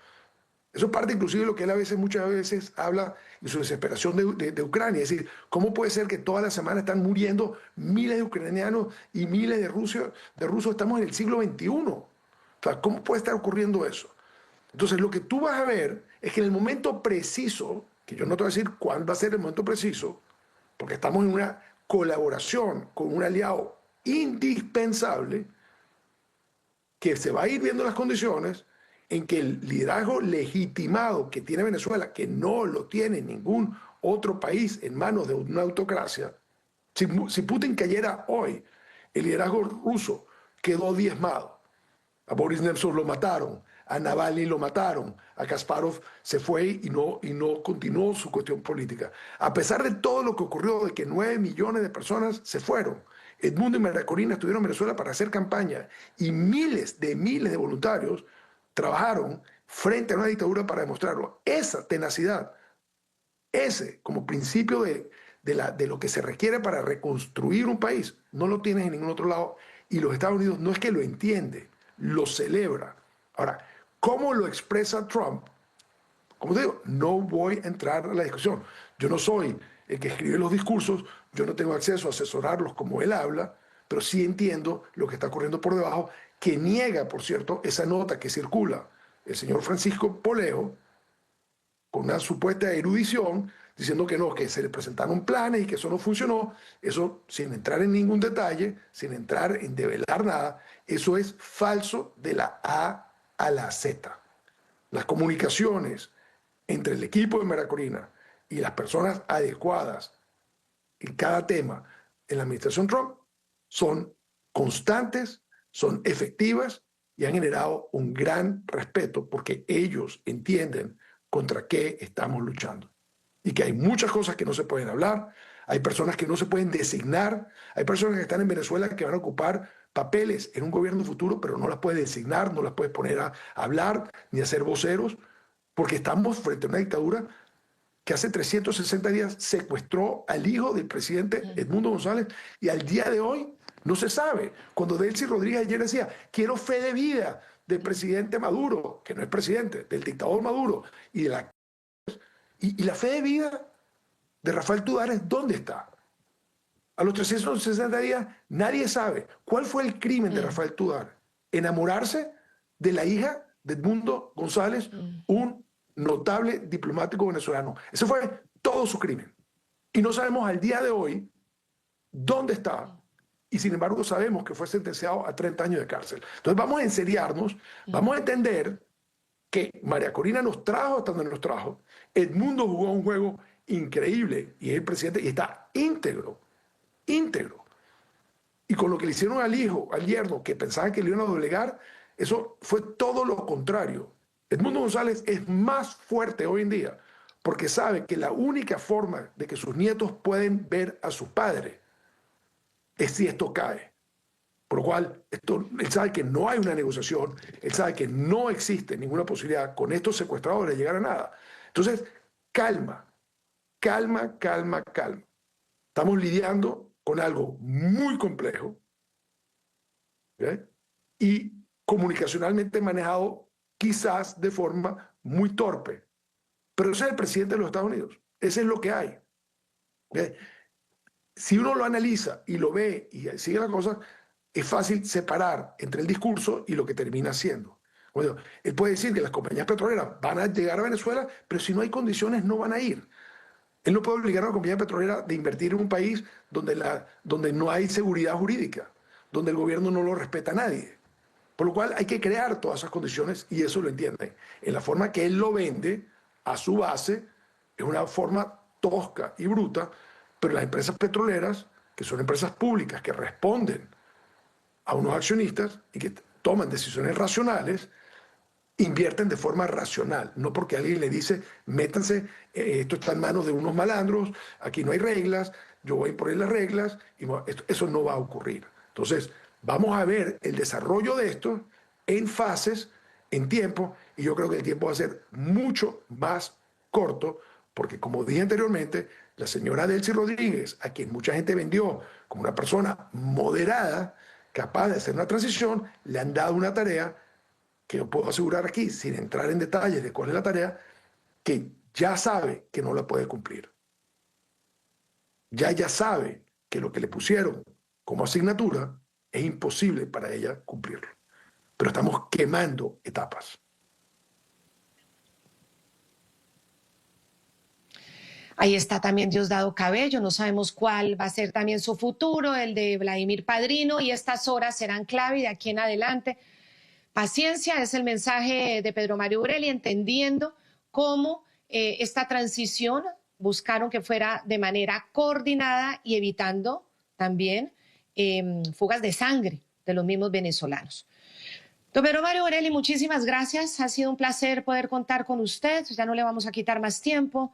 Eso es parte inclusive de lo que él muchas veces habla en su desesperación de Ucrania. Es decir, ¿cómo puede ser que toda la semana están muriendo miles de ucranianos y miles de rusos? Estamos en el siglo XXI. O sea, ¿cómo puede estar ocurriendo eso? Entonces, lo que tú vas a ver es que en el momento preciso, que yo no te voy a decir cuál va a ser el momento preciso, porque estamos en una colaboración con un aliado indispensable, que se va a ir viendo las condiciones en que el liderazgo legitimado que tiene Venezuela, que no lo tiene ningún otro país en manos de una autocracia, si Putin cayera hoy, el liderazgo ruso quedó diezmado. A Boris Nemtsov lo mataron, a Navalny lo mataron, a Kasparov se fue y no continuó su cuestión política. A pesar de todo lo que ocurrió, de que 9 millones de personas se fueron, Edmundo y María Corina estuvieron en Venezuela para hacer campaña y miles de voluntarios trabajaron frente a una dictadura para demostrarlo. Esa tenacidad, ese como principio de lo que se requiere para reconstruir un país, no lo tienes en ningún otro lado. Y los Estados Unidos no es que lo entiende, lo celebra. Ahora, ¿cómo lo expresa Trump? Como te digo, no voy a entrar a la discusión. Yo no soy el que escribe los discursos, yo no tengo acceso a asesorarlos como él habla, pero sí entiendo lo que está ocurriendo por debajo, que niega, por cierto, esa nota que circula el señor Francisco Poleo, con una supuesta erudición, diciendo que no, que se le presentaron planes y que eso no funcionó. Eso, sin entrar en ningún detalle, sin entrar en develar nada, eso es falso de la A a la Z. Las comunicaciones entre el equipo de María Corina y las personas adecuadas en cada tema en la administración Trump son constantes, son efectivas y han generado un gran respeto porque ellos entienden contra qué estamos luchando. Y que hay muchas cosas que no se pueden hablar, hay personas que no se pueden designar, hay personas que están en Venezuela que van a ocupar papeles en un gobierno futuro, pero no las puedes designar, no las puedes poner a hablar ni a ser voceros, porque estamos frente a una dictadura que hace 360 días secuestró al hijo del presidente Edmundo González y al día de hoy no se sabe. Cuando Delcy Rodríguez ayer decía, quiero fe de vida del presidente Maduro, que no es presidente, del dictador Maduro, y la fe de vida de Rafael Tudares, ¿dónde está? A los 360 días nadie sabe cuál fue el crimen de Rafael Tudares. Enamorarse de la hija de Edmundo González, un notable diplomático venezolano. Ese fue todo su crimen. Y no sabemos al día de hoy dónde está. Y sin embargo sabemos que fue sentenciado a 30 años de cárcel. Entonces vamos a enseriarnos, vamos a entender que María Corina nos trajo hasta donde nos trajo. Edmundo jugó un juego increíble y es el presidente y está íntegro. Y con lo que le hicieron al hijo, al yerno, que pensaban que le iban a doblegar, eso fue todo lo contrario. Edmundo González es más fuerte hoy en día porque sabe que la única forma de que sus nietos pueden ver a sus padres es si esto cae. Por lo cual, él sabe que no hay una negociación, él sabe que no existe ninguna posibilidad con estos secuestradores de llegar a nada. Entonces, calma. Estamos lidiando con algo muy complejo, ¿okay? Y comunicacionalmente manejado quizás de forma muy torpe. Pero ese es el presidente de los Estados Unidos. Ese es lo que hay. ¿Okay? Si uno lo analiza y lo ve y sigue la cosa, es fácil separar entre el discurso y lo que termina haciendo. Bueno, él puede decir que las compañías petroleras van a llegar a Venezuela, pero si no hay condiciones no van a ir. Él no puede obligar a una compañía petrolera de invertir en un país donde no hay seguridad jurídica, donde el gobierno no lo respeta a nadie. Por lo cual hay que crear todas esas condiciones y eso lo entienden. En la forma que él lo vende a su base es una forma tosca y bruta, pero las empresas petroleras, que son empresas públicas que responden a unos accionistas y que toman decisiones racionales, invierten de forma racional, no porque alguien le dice, métanse, esto está en manos de unos malandros, aquí no hay reglas, yo voy a imponer las reglas, y eso no va a ocurrir. Entonces, vamos a ver el desarrollo de esto en fases, en tiempo, y yo creo que el tiempo va a ser mucho más corto, porque como dije anteriormente, la señora Delcy Rodríguez, a quien mucha gente vendió como una persona moderada, capaz de hacer una transición, le han dado una tarea que yo puedo asegurar aquí, sin entrar en detalles de cuál es la tarea, que ya sabe que no la puede cumplir. Ya sabe que lo que le pusieron como asignatura es imposible para ella cumplirlo. Pero estamos quemando etapas.
Ahí está también Diosdado Cabello, no sabemos cuál va a ser también su futuro, el de Vladimir Padrino, y estas horas serán clave de aquí en adelante. Paciencia es el mensaje de Pedro Mario Burelli, entendiendo cómo esta transición buscaron que fuera de manera coordinada y evitando también fugas de sangre de los mismos venezolanos. Don Pedro Mario Burelli, muchísimas gracias. Ha sido un placer poder contar con usted. Ya no le vamos a quitar más tiempo.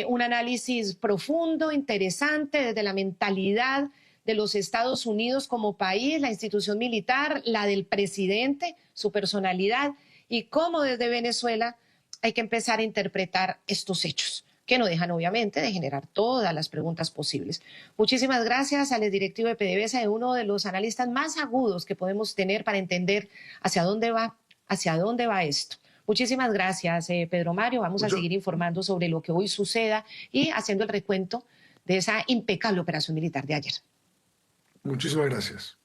Un análisis profundo, interesante, desde la mentalidad de los Estados Unidos como país, la institución militar, la del presidente, su personalidad, y cómo desde Venezuela hay que empezar a interpretar estos hechos, que no dejan obviamente de generar todas las preguntas posibles. Muchísimas gracias al directivo de PDVSA, de uno de los analistas más agudos que podemos tener para entender hacia dónde va esto. Muchísimas gracias, Pedro Mario. Vamos a seguir informando sobre lo que hoy suceda y haciendo el recuento de esa impecable operación militar de ayer.
Muchísimas gracias.